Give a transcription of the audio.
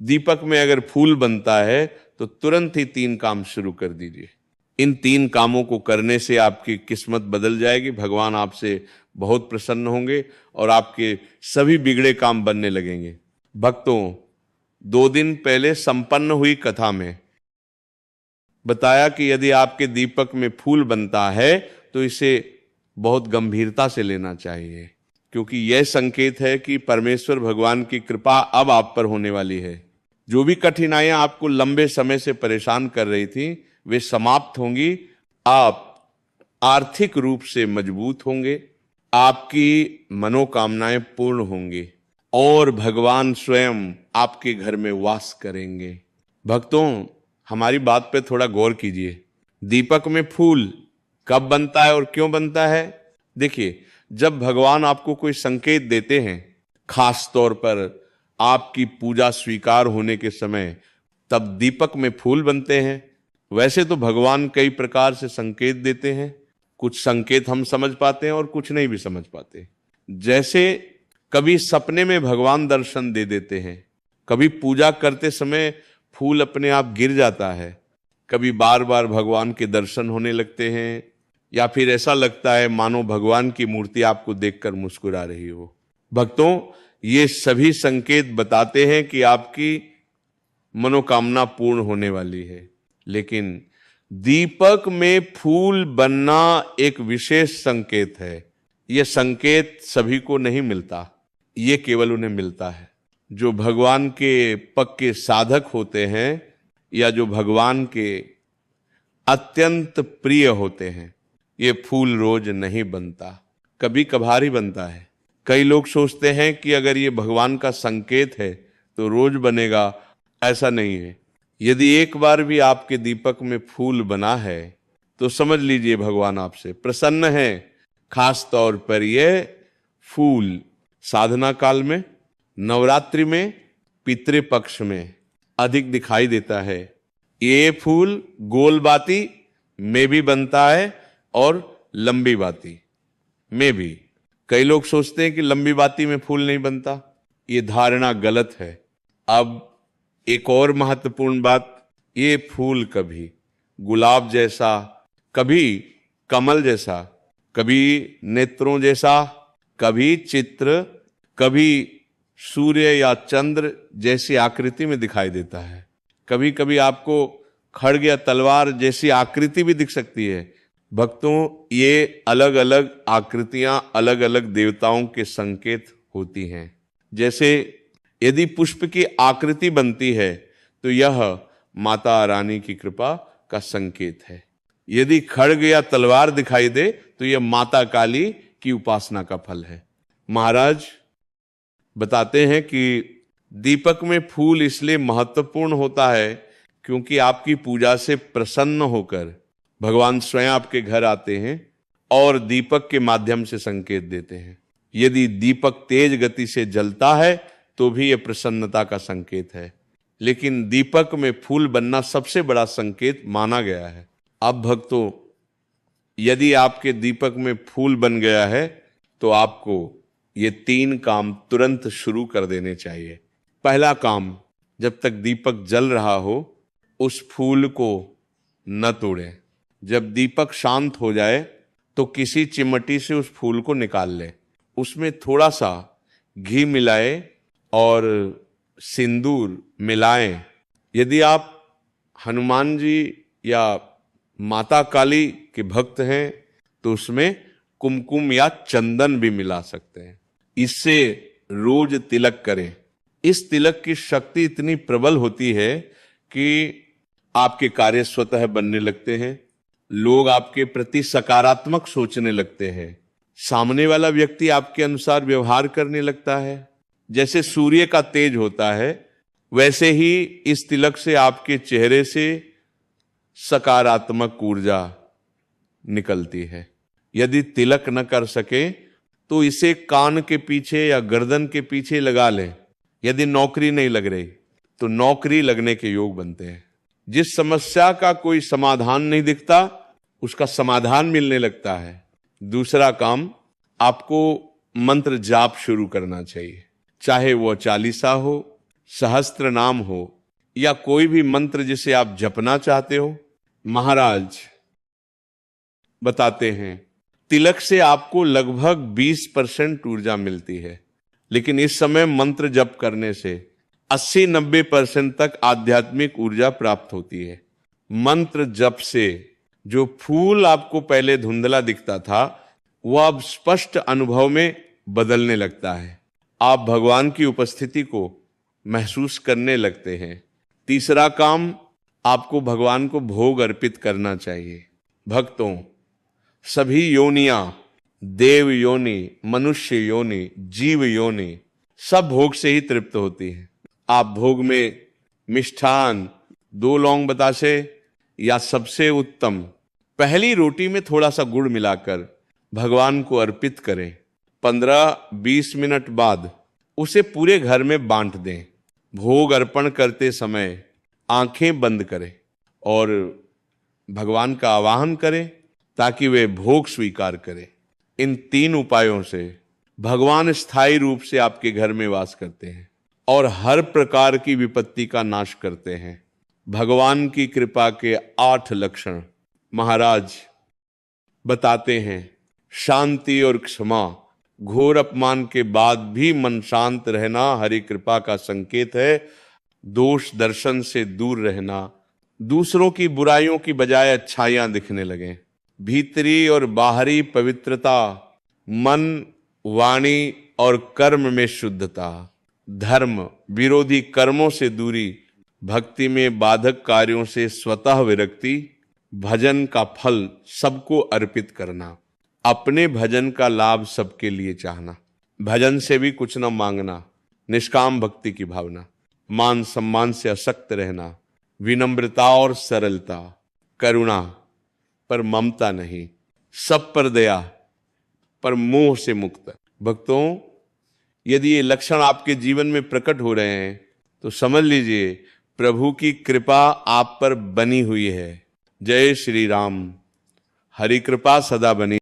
दीपक में अगर फूल बनता है तो तुरंत ही 3 काम शुरू कर दीजिए। इन 3 कामों को करने से आपकी किस्मत बदल जाएगी, भगवान आपसे बहुत प्रसन्न होंगे और आपके सभी बिगड़े काम बनने लगेंगे। भक्तों, 2 दिन पहले संपन्न हुई कथा में बताया कि यदि आपके दीपक में फूल बनता है तो इसे बहुत गंभीरता से लेना चाहिए, क्योंकि यह संकेत है कि परमेश्वर भगवान की कृपा अब आप पर होने वाली है। जो भी कठिनाइयां आपको लंबे समय से परेशान कर रही थी वे समाप्त होंगी। आप आर्थिक रूप से मजबूत होंगे, आपकी मनोकामनाएं पूर्ण होंगी और भगवान स्वयं आपके घर में वास करेंगे। भक्तों, हमारी बात पे थोड़ा गौर कीजिए। दीपक में फूल कब बनता है और क्यों बनता है? देखिए, जब भगवान आपको कोई संकेत देते हैं, खास तौर पर आपकी पूजा स्वीकार होने के समय, तब दीपक में फूल बनते हैं। वैसे तो भगवान कई प्रकार से संकेत देते हैं, कुछ संकेत हम समझ पाते हैं और कुछ नहीं भी समझ पाते। जैसे कभी सपने में भगवान दर्शन दे देते हैं, कभी पूजा करते समय फूल अपने आप गिर जाता है, कभी बार बार भगवान के दर्शन होने लगते हैं, या फिर ऐसा लगता है मानो भगवान की मूर्ति आपको देखकर मुस्कुरा रही हो। भक्तों, ये सभी संकेत बताते हैं कि आपकी मनोकामना पूर्ण होने वाली है। लेकिन दीपक में फूल बनना एक विशेष संकेत है। यह संकेत सभी को नहीं मिलता, ये केवल उन्हें मिलता है जो भगवान के पक्के साधक होते हैं या जो भगवान के अत्यंत प्रिय होते हैं। ये फूल रोज नहीं बनता, कभी कभार ही बनता है। कई लोग सोचते हैं कि अगर ये भगवान का संकेत है तो रोज बनेगा, ऐसा नहीं है। यदि एक बार भी आपके दीपक में फूल बना है तो समझ लीजिए भगवान आपसे प्रसन्न है। खास तौर पर यह फूल साधना काल में, नवरात्रि में, पितृपक्ष में अधिक दिखाई देता है। ये फूल गोल बाती में भी बनता है और लंबी बाती में भी। कई लोग सोचते हैं कि लंबी बाती में फूल नहीं बनता, ये धारणा गलत है। अब एक और महत्वपूर्ण बात, ये फूल कभी गुलाब जैसा, कभी कमल जैसा, कभी नेत्रों जैसा, कभी चित्र, कभी सूर्य या चंद्र जैसी आकृति में दिखाई देता है। कभी कभी आपको खड्ग या तलवार जैसी आकृति भी दिख सकती है। भक्तों, ये अलग अलग आकृतियां अलग अलग देवताओं के संकेत होती हैं। जैसे यदि पुष्प की आकृति बनती है तो यह माता रानी की कृपा का संकेत है। यदि खड्ग या तलवार दिखाई दे तो यह माता काली की उपासना का फल है। महाराज बताते हैं कि दीपक में फूल इसलिए महत्वपूर्ण होता है क्योंकि आपकी पूजा से प्रसन्न होकर भगवान स्वयं आपके घर आते हैं और दीपक के माध्यम से संकेत देते हैं। यदि दीपक तेज गति से जलता है तो भी यह प्रसन्नता का संकेत है, लेकिन दीपक में फूल बनना सबसे बड़ा संकेत माना गया है। अब भक्तों, यदि आपके दीपक में फूल बन गया है तो आपको ये 3 काम तुरंत शुरू कर देने चाहिए। पहला काम, जब तक दीपक जल रहा हो उस फूल को न तोड़ें। जब दीपक शांत हो जाए तो किसी चिमटी से उस फूल को निकाल ले, उसमें थोड़ा सा घी मिलाए और सिंदूर मिलाएं। यदि आप हनुमान जी या माता काली के भक्त हैं तो उसमें कुमकुम या चंदन भी मिला सकते हैं। इससे रोज तिलक करें। इस तिलक की शक्ति इतनी प्रबल होती है कि आपके कार्य स्वतः बनने लगते हैं, लोग आपके प्रति सकारात्मक सोचने लगते हैं, सामने वाला व्यक्ति आपके अनुसार व्यवहार करने लगता है। जैसे सूर्य का तेज होता है वैसे ही इस तिलक से आपके चेहरे से सकारात्मक ऊर्जा निकलती है। यदि तिलक न कर सके तो इसे कान के पीछे या गर्दन के पीछे लगा लें। यदि नौकरी नहीं लग रही तो नौकरी लगने के योग बनते हैं। जिस समस्या का कोई समाधान नहीं दिखता उसका समाधान मिलने लगता है। दूसरा काम, आपको मंत्र जाप शुरू करना चाहिए, चाहे वह 40 हो, सहस्त्र नाम हो या कोई भी मंत्र जिसे आप जपना चाहते हो, महाराज बताते हैं तिलक से आपको लगभग 20% ऊर्जा मिलती है, लेकिन इस समय मंत्र जप करने से 80-90% तक आध्यात्मिक ऊर्जा प्राप्त होती है। मंत्र जप से जो फूल आपको पहले धुंधला दिखता था वह अब स्पष्ट अनुभव में बदलने लगता है। आप भगवान की उपस्थिति को महसूस करने लगते हैं। तीसरा काम, आपको भगवान को भोग अर्पित करना चाहिए। भक्तों, सभी योनियां, देव योनि, मनुष्य योनि, जीव योनि, सब भोग से ही तृप्त होती है। आप भोग में मिष्ठान, 2 लौंग बतासे या सबसे उत्तम पहली रोटी में थोड़ा सा गुड़ मिलाकर भगवान को अर्पित करें। 15-20 मिनट बाद उसे पूरे घर में बांट दें। भोग अर्पण करते समय आंखें बंद करें और भगवान का आवाहन करें ताकि वे भोग स्वीकार करें। इन 3 उपायों से भगवान स्थायी रूप से आपके घर में वास करते हैं और हर प्रकार की विपत्ति का नाश करते हैं। भगवान की कृपा के 8 लक्षण महाराज बताते हैं। शांति और क्षमा, घोर अपमान के बाद भी मन शांत रहना हरि कृपा का संकेत है। दोष दर्शन से दूर रहना, दूसरों की बुराइयों की बजाय अच्छाइयां दिखने लगें। भीतरी और बाहरी पवित्रता, मन, वाणी और कर्म में शुद्धता, धर्म विरोधी कर्मों से दूरी, भक्ति में बाधक कार्यों से स्वतः विरक्ति, भजन का फल सबको अर्पित करना, अपने भजन का लाभ सबके लिए चाहना, भजन से भी कुछ न मांगना, निष्काम भक्ति की भावना, मान सम्मान से अशक्त रहना, विनम्रता और सरलता, करुणा पर ममता नहीं, सब पर दया पर मोह से मुक्त। भक्तों, यदि ये लक्षण आपके जीवन में प्रकट हो रहे हैं तो समझ लीजिए प्रभु की कृपा आप पर बनी हुई है। जय श्री राम। हरि कृपा सदा बनी।